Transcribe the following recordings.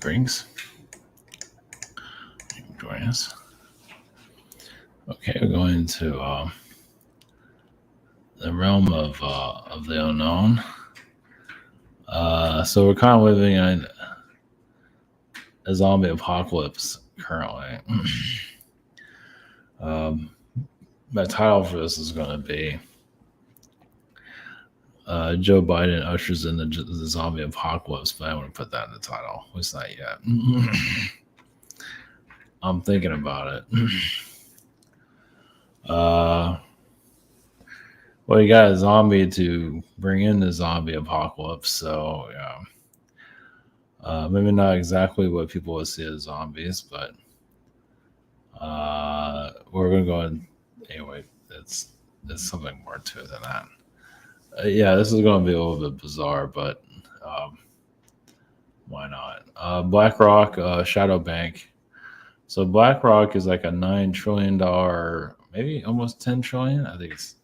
drinks. Join us. Okay, we're going into the realm of the unknown. So we're kind of living in a zombie apocalypse currently. My title for this is going to be Joe Biden ushers in the zombie apocalypse, but I want to put that in the title. It's not yet. I'm thinking about it. Well, you got a zombie to bring in the zombie apocalypse, so yeah. Maybe not exactly what people would see as zombies, but we're gonna go in anyway. It's something more to it than that. Yeah, this is gonna be a little bit bizarre, but why not? BlackRock, shadow bank. So BlackRock is like a $9 trillion, maybe almost 10 trillion. I think it's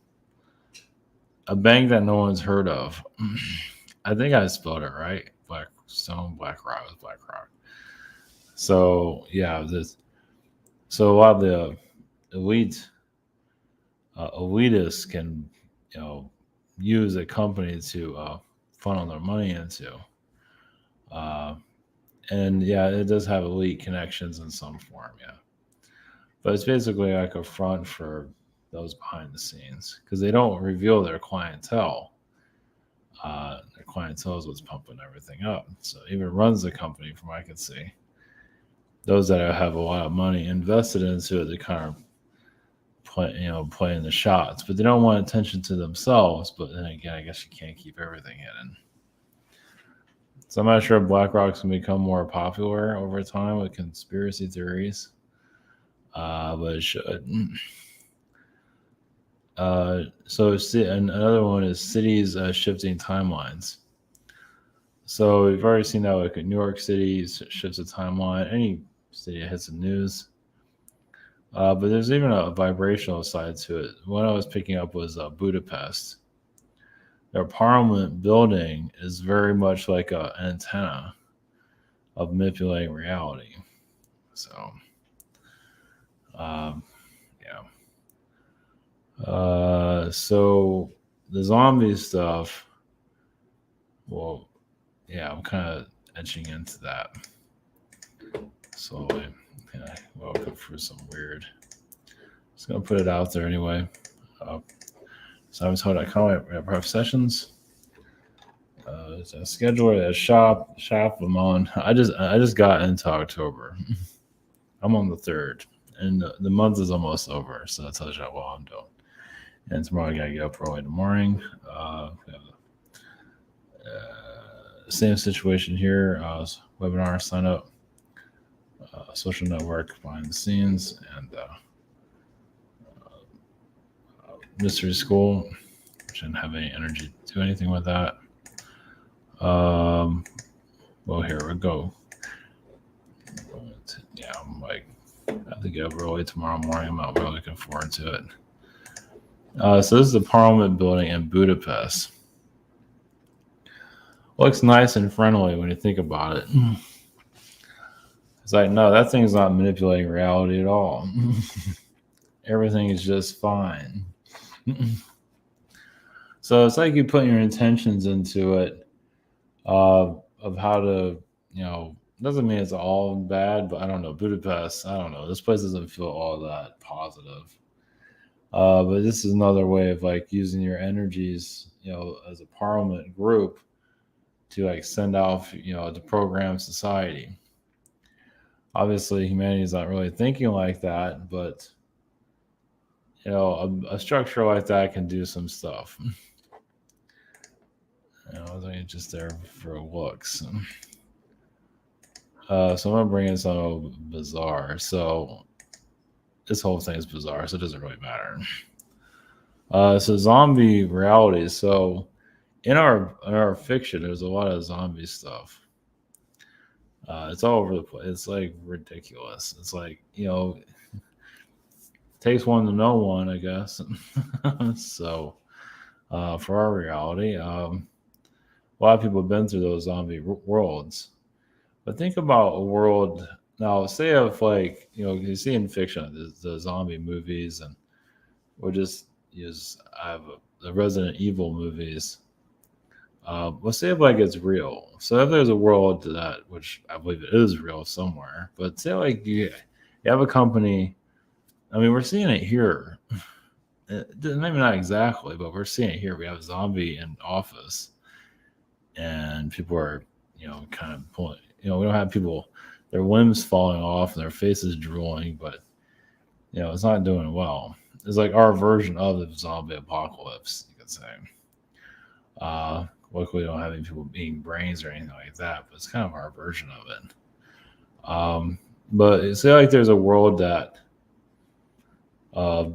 a bank that no one's heard of. I think I spelled it right. BlackRock was BlackRock. So yeah, so a lot of the elitists can, use a company to funnel their money into. And yeah, it does have elite connections in some form, yeah. But it's basically like a front for those behind the scenes because they don't reveal their clientele. Their clientele is what's pumping everything up. So it even runs the company, from what I can see. Those that have a lot of money invested into it, they kind of playing the shots, but they don't want attention to themselves. But then again, I guess you can't keep everything hidden. So I'm not sure if BlackRock's going to become more popular over time with conspiracy theories, but it should. So another one is cities shifting timelines. So we've already seen that like New York City shifts a timeline. Any city that hits the news. But there's even a vibrational side to it. One I was picking up was Budapest. Their parliament building is very much like an antenna of manipulating reality. So, yeah. So the zombie stuff, well, yeah, I'm kind of etching into that. So I'll go through some weird. Just gonna put it out there anyway. So I'm told I call it prep sessions. It's a scheduler, a shop I'm on. I just got into October. I'm on the 3rd, and the month is almost over. So that tells you how well I'm doing. And tomorrow I gotta get up early in the morning. Same situation here. Webinar sign up. Social network behind the scenes, and mystery school, which didn't have any energy to do anything with that. Well, here we go. Yeah, I'm like, I have to get up early tomorrow morning. I'm not really looking forward to it. So this is the Parliament building in Budapest. Looks nice and friendly when you think about it. It's like, no, that thing's not manipulating reality at all. Everything is just fine. So it's like you put your intentions into it of how to, doesn't mean it's all bad, but I don't know. Budapest, I don't know. This place doesn't feel all that positive. But this is another way of like using your energies, as a parliament group to like send off, to program society. Obviously, humanity is not really thinking like that, but a structure like that can do some stuff. I think it's just there for looks. So I'm gonna bring in something bizarre. So this whole thing is bizarre, so it doesn't really matter. So zombie reality. So in our fiction, there's a lot of zombie stuff. It's all over the place. It's like ridiculous. It's like, takes one to know one, I guess. So for our reality, a lot of people have been through those zombie worlds. But think about a world now. Say if like you see in fiction the zombie movies, and we'll just use I have the Resident Evil movies. Let's say if like it's real. So if there's a world to that, which I believe it is real somewhere, but say like you have a company. I mean, we're seeing it here. Maybe not exactly, but we're seeing it here. We have a zombie in office, and people are, kind of pulling. We don't have people their limbs falling off and their faces drooling, but it's not doing well. It's like our version of the zombie apocalypse, you could say. Luckily, we don't have any people eating brains or anything like that, but it's kind of our version of it. But say like there's a world that, uh,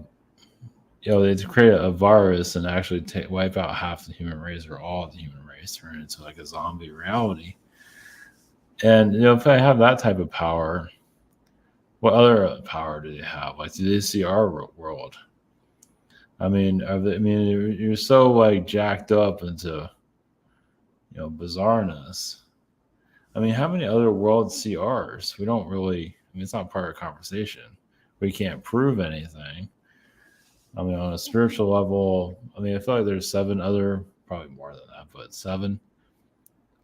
they create a virus and actually wipe out half the human race or all of the human race, turn it into like a zombie reality. And if I have that type of power, what other power do they have? Like, do they see our world? I mean, you're so like jacked up into bizarreness. I mean, how many other worlds see ours? We don't really. I mean, it's not part of the conversation. We can't prove anything. I mean, on a spiritual level, I mean, I feel like there's 7 other, probably more than that, but 7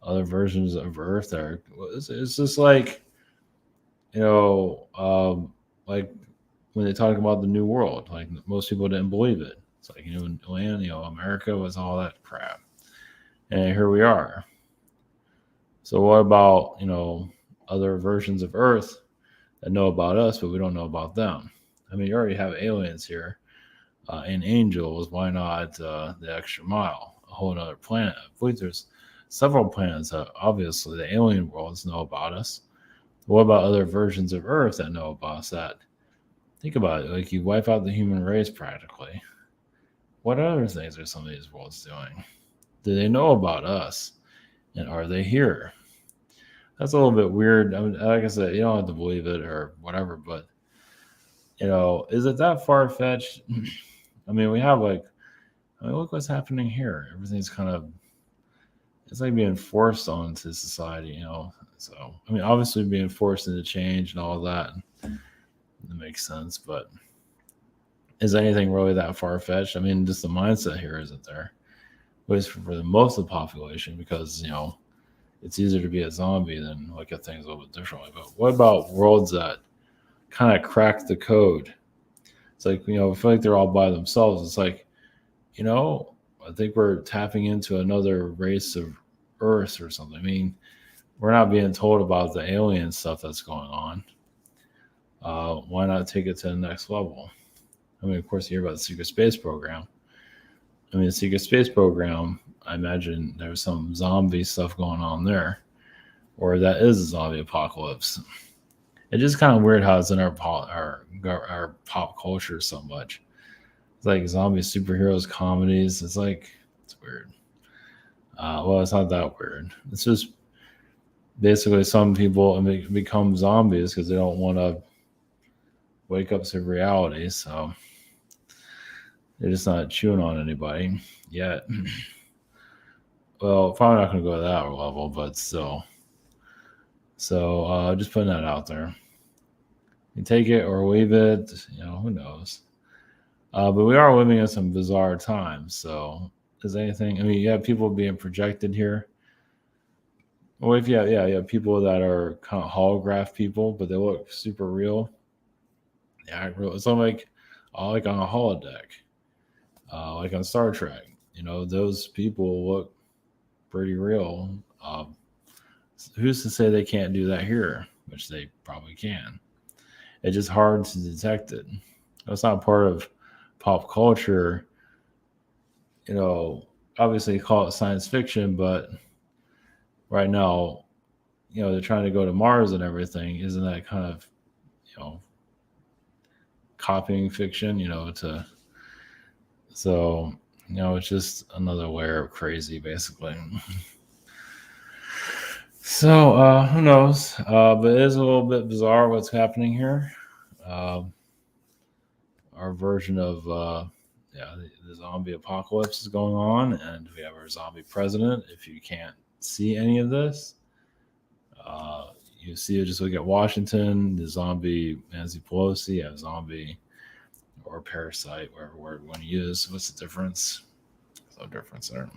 other versions of Earth. It's just like, like when they talk about the New World, like most people didn't believe it. It's like, America was all that crap. And here we are. So what about, other versions of Earth that know about us, but we don't know about them? I mean, you already have aliens here and angels. Why not the extra mile, a whole other planet? I believe there's several planets that obviously the alien worlds know about us. What about other versions of Earth that know about us? That think about it, like you wipe out the human race practically. What other things are some of these worlds doing? Do they know about us? And are they here? That's a little bit weird. I mean, like I said, you don't have to believe it or whatever, but is it that far fetched? I mean, look what's happening here. Everything's kind of, it's like being forced onto society, So, I mean, obviously being forced into change and all that, that makes sense, but is anything really that far fetched? I mean, just the mindset here isn't there. At least for the most of the population, because it's easier to be a zombie than look at things a little bit differently. But what about worlds that kind of crack the code? It's like, I feel like they're all by themselves. It's like, I think we're tapping into another race of Earth or something. I mean, we're not being told about the alien stuff that's going on. Why not take it to the next level? I mean, of course, you hear about the secret space program. I mean, the secret space program, I imagine there's some zombie stuff going on there, or that is a zombie apocalypse. It's just kind of weird how it's in our pop culture so much. It's like zombie superheroes comedies. It's weird. Well, it's not that weird. It's just basically some people become zombies because they don't want to wake up to reality. So they're just not chewing on anybody yet. Well, probably not going to go to that level, but still. So just putting that out there. You take it or leave it, who knows. But we are living in some bizarre times. So is anything, I mean, you have people being projected here. Well, if you have people that are kind of holograph people, but they look super real. Yeah, it's like on a holodeck. Like on Star Trek, those people look pretty real. Who's to say they can't do that here? Which they probably can. It's just hard to detect it. It's not part of pop culture. Obviously call it science fiction, but right now, they're trying to go to Mars and everything. Isn't that kind of, copying fiction? So, it's just another layer of crazy, basically. So, who knows? But it is a little bit bizarre what's happening here. Our version of, the zombie apocalypse is going on, and we have our zombie president. If you can't see any of this, You see it, just look at Washington, the zombie Nancy Pelosi, a zombie or parasite, whatever word you want to use. What's the difference? There's no difference there.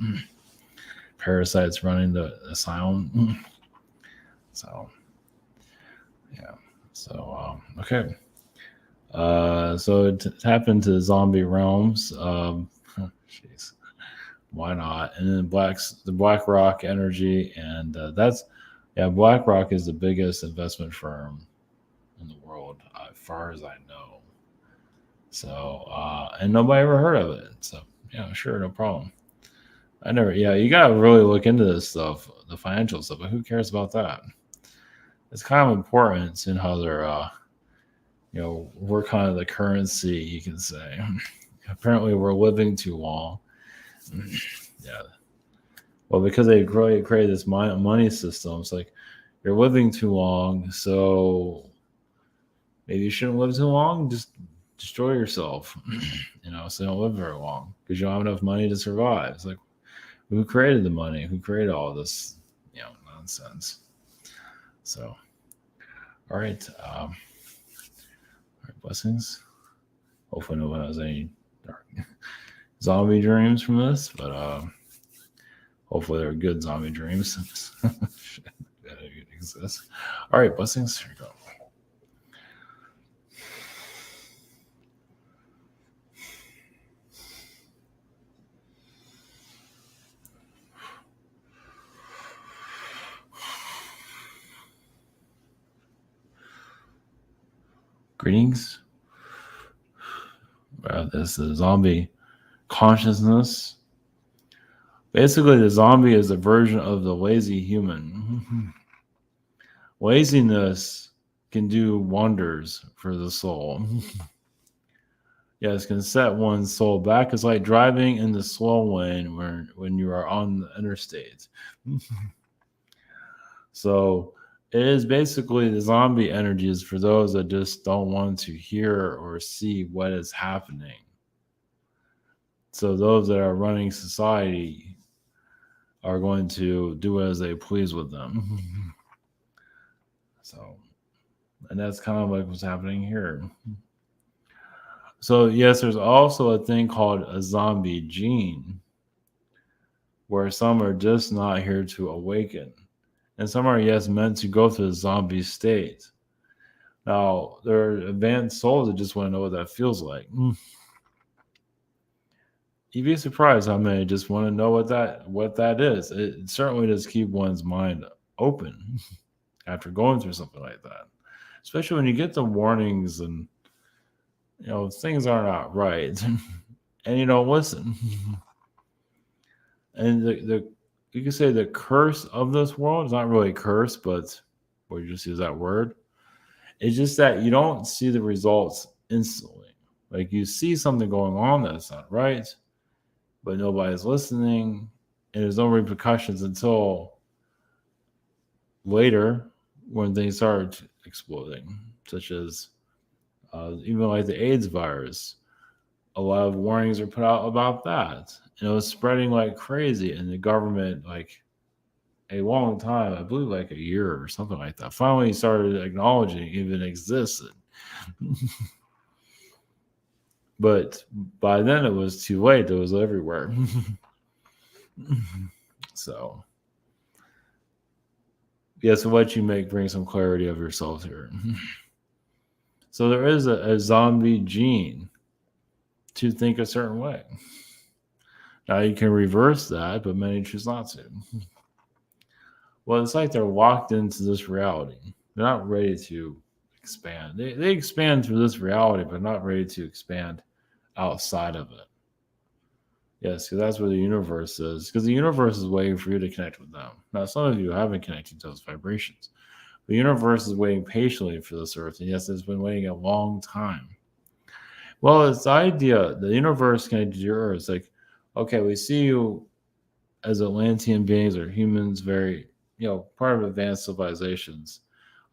Parasites running the asylum. So, yeah. So, okay. So it happened to zombie realms. Jeez, why not? And then the BlackRock Energy, and BlackRock is the biggest investment firm in the world, as far as I know. So, and nobody ever heard of it. So, yeah, sure, no problem. You got to really look into this stuff, the financial stuff, but who cares about that? It's kind of important in how they're, we're kind of the currency, you can say. Apparently, we're living too long. Yeah. Well, because they created this money system, it's like you're living too long, so maybe you shouldn't live too long. Just destroy yourself, so you don't live very long because you don't have enough money to survive. It's like, who created the money? Who created all this, nonsense? So, all right. All right, blessings. Hopefully, no one has any dark zombie dreams from this, but hopefully they're good zombie dreams. That exists. All right, blessings. Here we go. Greetings. This is zombie consciousness. Basically, the zombie is a version of the lazy human. Laziness can do wonders for the soul. Yes, can set one's soul back. It's like driving in the slow lane when you are on the interstate. So it is basically the zombie energy is for those that just don't want to hear or see what is happening. So those that are running society are going to do as they please with them. So, and that's kind of like what's happening here. So yes, there's also a thing called a zombie gene, where some are just not here to awaken. And some are, yes, meant to go through the zombie state. Now, there are advanced souls that just want to know what that feels like. You'd be surprised how many just want to know what that is. It certainly does keep one's mind open after going through something like that. Especially when you get the warnings and, things are not right. And you don't listen. And you could say the curse of this world is not really a curse, but you just use that word. It's just that you don't see the results instantly. Like you see something going on that's not right, but nobody's listening, and there's no repercussions until later when things start exploding, such as even like the AIDS virus. A lot of warnings are put out about that. And it was spreading like crazy, and the government, like a long time, I believe like a year or something like that, finally started acknowledging it even existed. But by then it was too late. It was everywhere. So, yes, what you make brings some clarity of yourself here. So there is a zombie gene to think a certain way. Now you can reverse that, but many choose not to. Well, it's like they're locked into this reality. They're not ready to expand. They expand through this reality, but not ready to expand outside of it. Yes, because that's where the universe is. Because the universe is waiting for you to connect with them. Now, some of you haven't connected to those vibrations. The universe is waiting patiently for this earth. And yes, it's been waiting a long time. Well, it's the idea, the universe connected to your earth. It's like, okay, we see you as Atlantean beings or humans, very, part of advanced civilizations.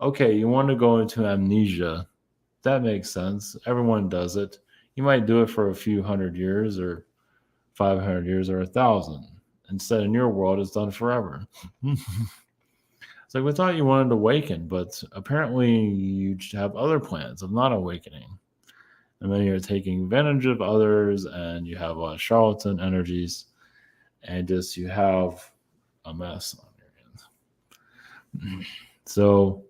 Okay, you want to go into amnesia. That makes sense. Everyone does it. You might do it for a few 100 years or 500 years or 1,000. Instead, in your world, it's done forever. It's like we thought you wanted to awaken, but apparently you have other plans of not awakening. And then you're taking advantage of others, and you have a lot of charlatan energies, and just you have a mess on your hands. So,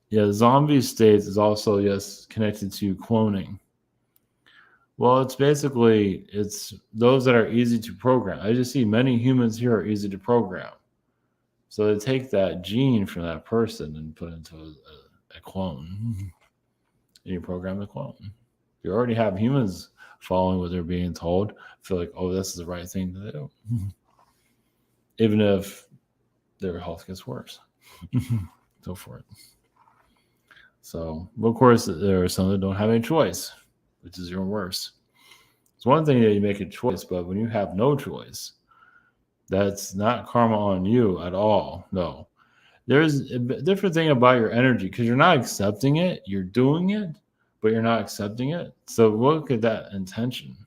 yeah, zombie states is also, yes, connected to cloning. Well, it's those that are easy to program. I just see many humans here are easy to program. So they take that gene from that person and put it into a clone. And you program the clone. You already have humans following what they're being told, feel like, oh, this is the right thing to do. Even if their health gets worse. Go for it. So, of course, there are some that don't have any choice, which is even worse. It's one thing that you make a choice, but when you have no choice, that's not karma on you at all. No. There's a different thing about your energy because you're not accepting it. You're doing it, but you're not accepting it. So look at that intention.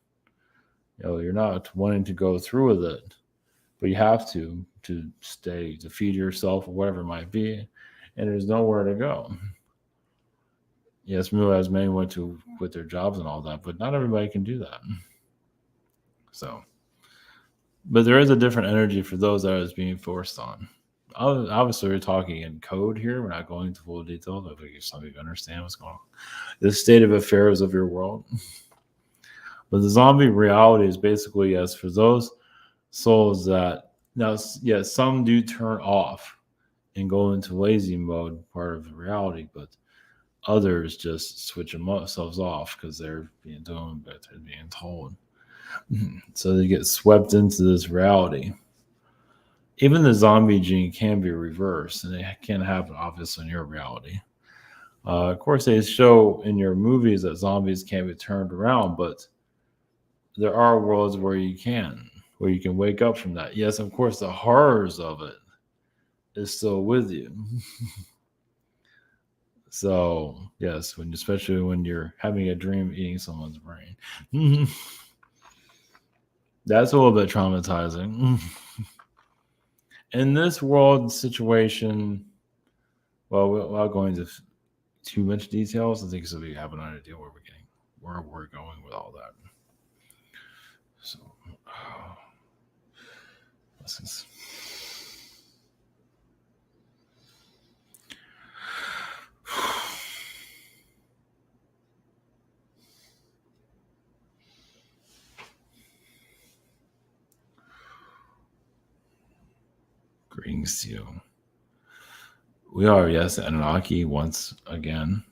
You're not wanting to go through with it, but you have to stay, to feed yourself or whatever it might be, and there's nowhere to go. Yes, as many want to quit their jobs and all that, but not everybody can do that. So, but there is a different energy for those that is being forced on. Obviously, we're talking in code here. We're not going into full detail, but some of you understand what's going on. The state of affairs of your world. But the zombie reality is basically, yes, for those souls that, now, yes, some do turn off and go into lazy mode, part of the reality, but others just switch themselves off because they're being done, but they're being told. So they get swept into this reality. Even the zombie gene can be reversed, and it can happen, obviously, in your reality. Of course, they show in your movies that zombies can be turned around, but there are worlds where you can wake up from that. Yes, of course, the horrors of it is still with you. So, yes, especially when you're having a dream eating someone's brain. That's a little bit traumatizing. In this world situation, well, without going into too much details, I think so we have an idea where we're going with all that. So, this greetings to you. We are, yes, Anunnaki once again.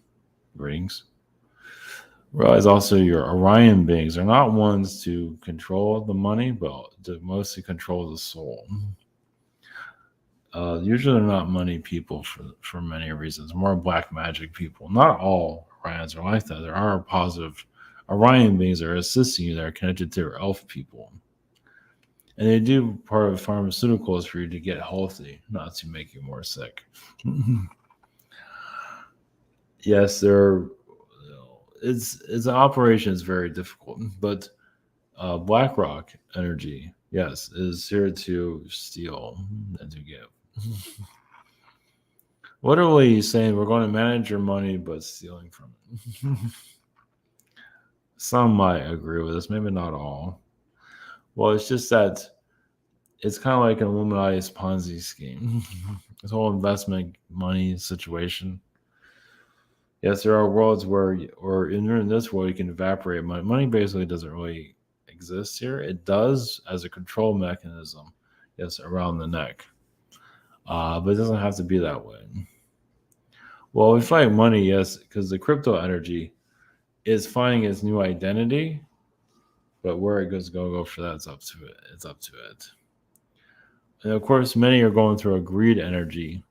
Greetings. Realize also your Orion beings are not ones to control the money, but to mostly control the soul. Usually they're not money people for many reasons. More black magic people. Not all Orions are like that. There are positive Orion beings that are assisting you that are connected to your elf people. And they do part of pharmaceuticals for you to get healthy, not to make you more sick. Yes, it's an operation is very difficult, but BlackRock energy, yes, is here to steal and to give. Literally saying we're going to manage your money, but stealing from it. Some might agree with this, maybe not all. Well, it's just that it's kind of like an Illuminati's Ponzi scheme. This whole investment money situation. Yes, there are worlds where, or in this world, you can evaporate money. Money basically doesn't really exist here. It does as a control mechanism, yes, around the neck. But it doesn't have to be that way. Well, we find money, yes, because the crypto energy is finding its new identity, but where it goes go for that, it's up to it. It's up to it. And of course, many are going through a greed energy.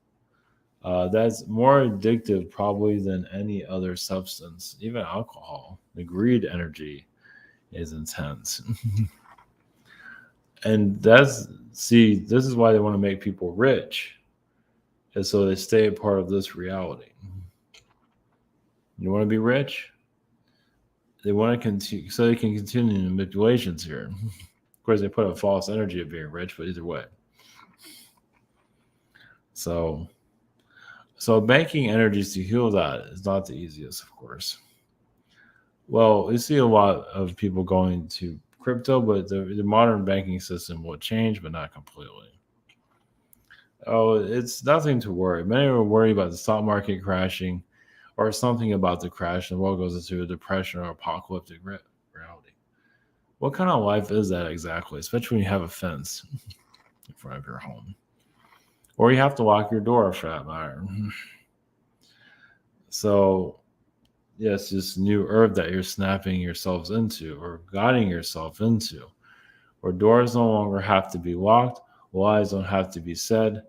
That's more addictive probably than any other substance, even alcohol. The greed energy is intense. And this is why they want to make people rich, is so they stay a part of this reality. You want to be rich? They want to continue, so they can continue the manipulations here. Of course, they put a false energy of being rich, but either way. So, So banking energies to heal that is not the easiest, of course. Well, we see a lot of people going to crypto, but the modern banking system will change, but not completely. Oh, it's nothing to worry. Many are worried about the stock market crashing or something about the crash and the world goes into a depression or apocalyptic reality. What kind of life is that exactly, especially when you have a fence in front of your home? Or you have to lock your door for that matter. So, yes, this new herb that you're snapping yourselves into or guiding yourself into, where doors no longer have to be locked, lies don't have to be said,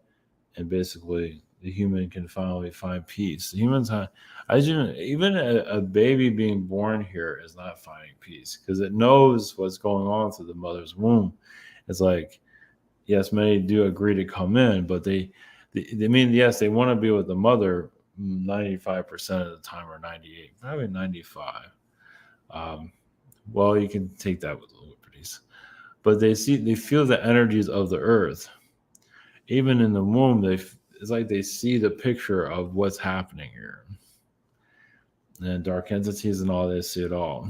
and basically the human can finally find peace. The humans have, as even a baby being born here is not finding peace because it knows what's going on through the mother's womb. It's like, yes, many do agree to come in, but they mean, yes, they want to be with the mother 95% of the time or 98, probably 95. Um, well, you can take that with liberties, but they feel the energies of the earth even in the womb. It's like they see the picture of what's happening here, and dark entities and all. They see it all.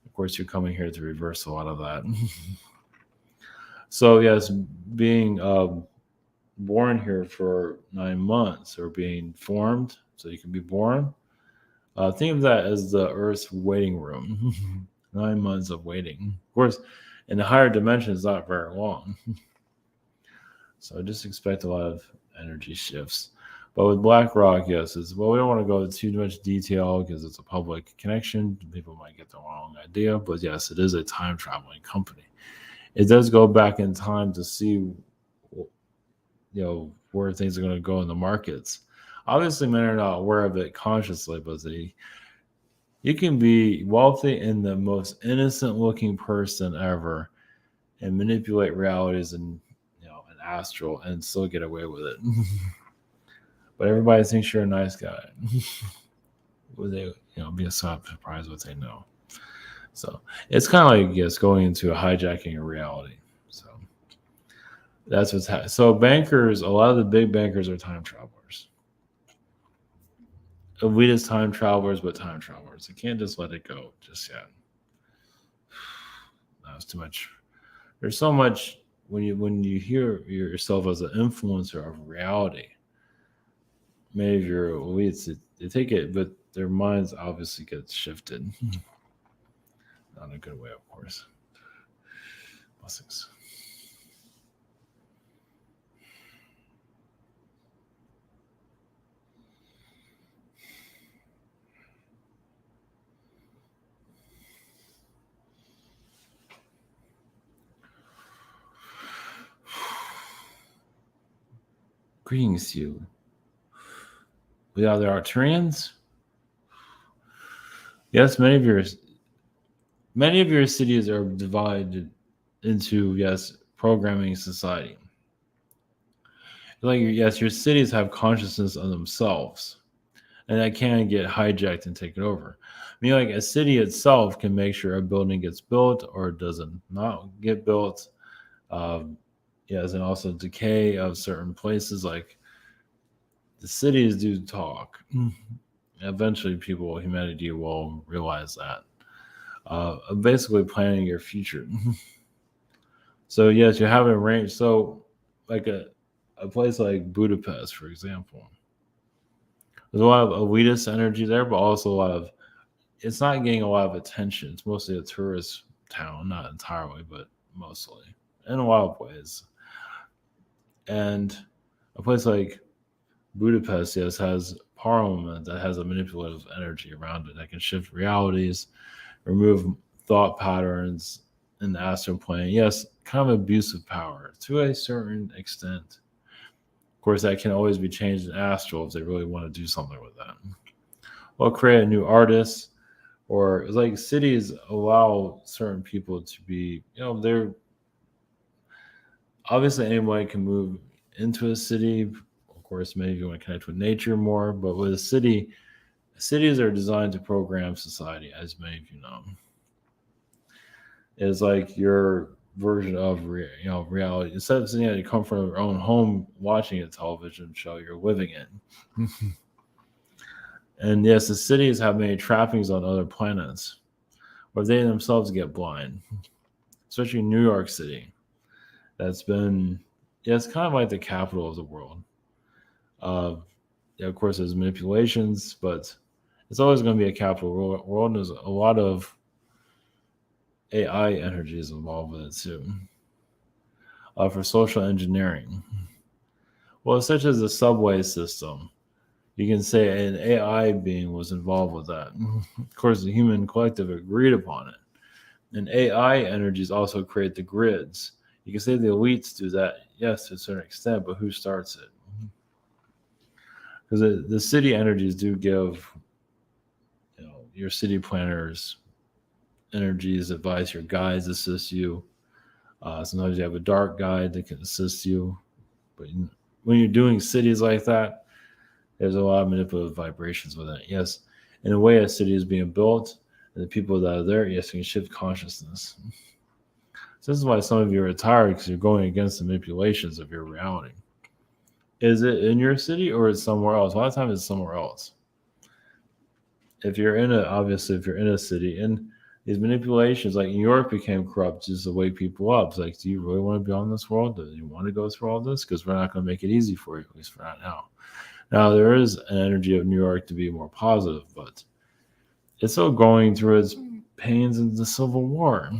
Of course, you're coming here to reverse a lot of that. So yes, being born here for 9 months or being formed so you can be born. Think of that as the Earth's waiting room. 9 months of waiting. Of course, in the higher dimensions, not very long. So just expect a lot of energy shifts. But with BlackRock, yes, well, we don't want to go into too much detail because it's a public connection. People might get the wrong idea. But yes, it is a time traveling company. It does go back in time to see, where things are going to go in the markets. Obviously, men are not aware of it consciously, but you can be wealthy and the most innocent looking person ever and manipulate realities and an astral and still get away with it. But everybody thinks you're a nice guy. Would they be a surprise what they know? So it's kind of like, yes, going into a hijacking of reality. So that's what's happening. So bankers, a lot of the big bankers are time travelers. Elitist time travelers, but time travelers. You can't just let it go just yet. That's too much. There's so much when you hear yourself as an influencer of reality. Many of your elites they take it, but their minds obviously get shifted. Not in a good way, of course. Blessings. Greetings, you. We are the Arturians. Yes, many of your cities are divided into programming society. Like yes, your cities have consciousness of themselves, and that can get hijacked and taken over. I mean, like a city itself can make sure a building gets built or doesn't not get built. Um, yes, and also decay of certain places. Like the cities do talk. Eventually, humanity will realize that. Basically, planning your future. So yes, you have a range. So like a place like Budapest, for example, there's a lot of elitist energy there, but also a lot of it's not getting a lot of attention. It's mostly a tourist town, not entirely, but mostly in a lot of ways. And a place like Budapest, yes, has parliament that has a manipulative energy around it that can shift realities, remove thought patterns in the astral plane. Yes, kind of abusive power to a certain extent. Of course, that can always be changed in astral if they really want to do something with that. Or create a new artist, or it's like cities allow certain people to be, they're obviously anybody can move into a city. Of course, maybe you want to connect with nature more, but with a city, cities are designed to program society, as many of you know. It's like you're version of reality. Instead of sitting at the comfort of your own home watching a television show, you're living in. And yes, the cities have many trappings on other planets, where they themselves get blind, especially New York City. That's been, yeah, it's kind of like the capital of the world. Uh, yeah, of course, there's manipulations, but it's always going to be a capital world. There's a lot of AI energies involved with it too. For social engineering, well, such as the subway system, you can say an AI being was involved with that. Of course, the human collective agreed upon it. And AI energies also create the grids. You can say the elites do that, yes, to a certain extent, but who starts it? Because the city energies do give, your city planners energies, advice, your guides assist you. Sometimes you have a dark guide that can assist you. But when you're doing cities like that, there's a lot of manipulative vibrations with it. Yes, in a way, a city is being built, and the people that are there, yes, you can shift consciousness. So this is why some of you are tired, because you're going against the manipulations of your reality. Is it in your city or is it somewhere else? A lot of times it's somewhere else. If you're in a city, and these manipulations, like New York became corrupt just to wake people up. It's like, do you really want to be on this world? Do you want to go through all this? Because we're not going to make it easy for you, at least for right now. Now, there is an energy of New York to be more positive, but it's still going through its pains in the Civil War.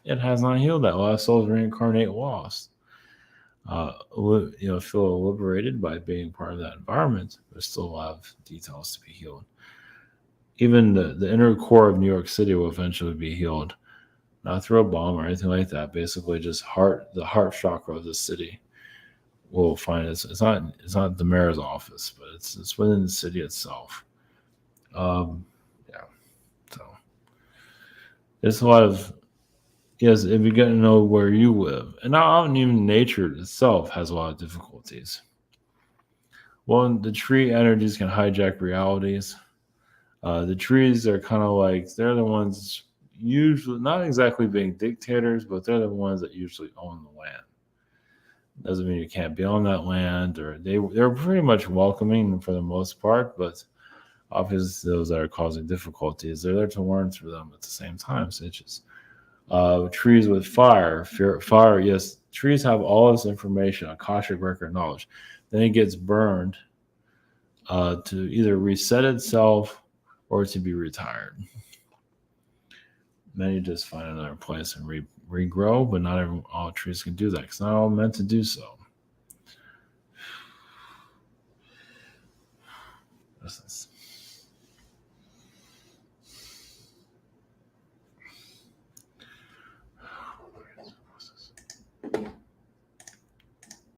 It has not healed that. A lot of souls reincarnate lost. Feel liberated by being part of that environment. There's still a lot of details to be healed. Even the inner core of New York City will eventually be healed, not through a bomb or anything like that. Basically, just the heart chakra of the city will find it's not the mayor's office, but it's within the city itself. Yeah, so it's a lot of, yes. If you get to know where you live, and not even nature itself has a lot of difficulties. Well, the tree energies can hijack realities. The trees are kind of like, they're the ones usually not exactly being dictators, but they're the ones that usually own the land. Doesn't mean you can't be on that land, or they're pretty much welcoming for the most part, but obviously those that are causing difficulties, they're there to learn through them at the same time, such as trees with fire. Fire, yes, trees have all this information, Akashic record knowledge. Then it gets burned to either reset itself or to be retired. Many just find another place and regrow, but not all trees can do that. It's not all meant to do so.